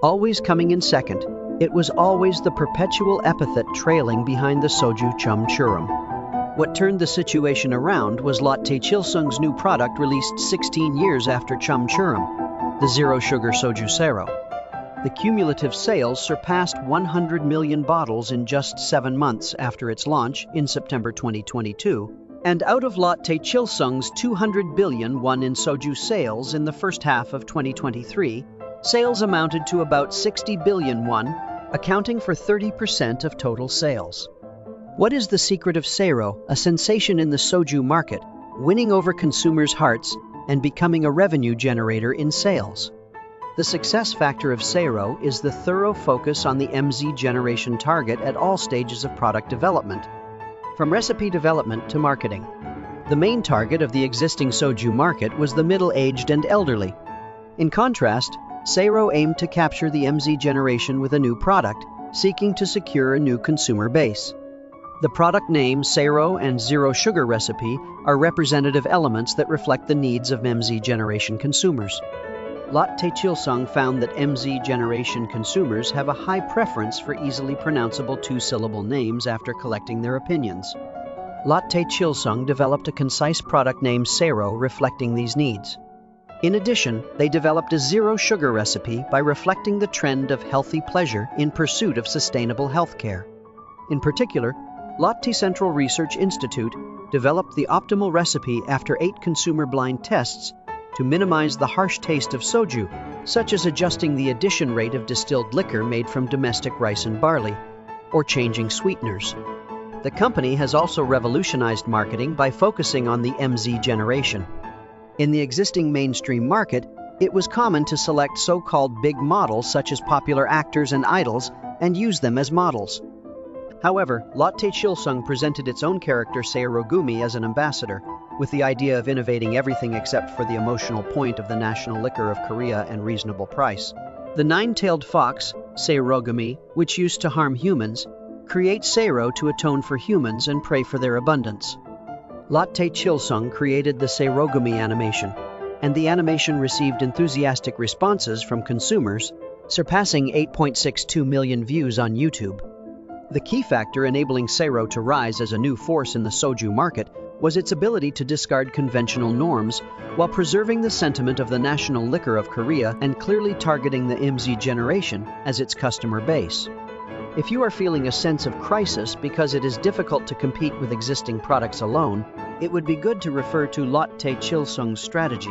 Always coming in second, it was always the perpetual epithet trailing behind the SOJU Chum Churum. What turned the situation around was Lotte Chilsung's new product released 16 years after Chum Churum, the zero-sugar SOJU SAERO. The cumulative sales surpassed 100 million bottles in just 7 months after its launch in September 2022, and out of Lotte Chilsung's 200 billion won in SOJU sales in the first half of 2023, sales amounted to about 60 billion won, accounting for 30% of total sales. What is the secret of SAERO, a sensation in the SOJU market, winning over consumers' hearts and becoming a revenue generator in sales? The success factor of SAERO is the thorough focus on the MZ generation target at all stages of product development, from recipe development to marketing. The main target of the existing SOJU market was the middle-aged and elderly. In contrast, SAERO aimed to capture the MZ generation with a new product, seeking to secure a new consumer base. The product name SAERO and Zero Sugar Recipe are representative elements that reflect the needs of MZ generation consumers. Lotte Chilsung found that MZ generation consumers have a high preference for easily pronounceable two-syllable names after collecting their opinions. Lotte Chilsung developed a concise product name SAERO reflecting these needs. In addition, they developed a zero-sugar recipe by reflecting the trend of healthy pleasure in pursuit of sustainable healthcare. In particular, Lotte Central Research Institute developed the optimal recipe after 8 consumer blind tests to minimize the harsh taste of SOJU, such as adjusting the addition rate of distilled liquor made from domestic rice and barley, or changing sweeteners. The company has also revolutionized marketing by focusing on the MZ generation. In the existing mainstream market, it was common to select so-called big models such as popular actors and idols and use them as models. However, Lotte Chilsung presented its own character SAERO Gumi as an ambassador, with the idea of innovating everything except for the emotional point of the national liquor of Korea and reasonable price. The nine-tailed fox, SAERO Gumi, which used to harm humans, creates SAERO to atone for humans and pray for their abundance. Lotte Chilsung created the SAERO Gumi animation, and the animation received enthusiastic responses from consumers, surpassing 8.62 million views on YouTube. The key factor enabling SAERO to rise as a new force in the SOJU market was its ability to discard conventional norms while preserving the sentiment of the national liquor of Korea and clearly targeting the MZ generation as its customer base. If you are feeling a sense of crisis because it is difficult to compete with existing products alone, it would be good to refer to Lotte Chilsung's strategy.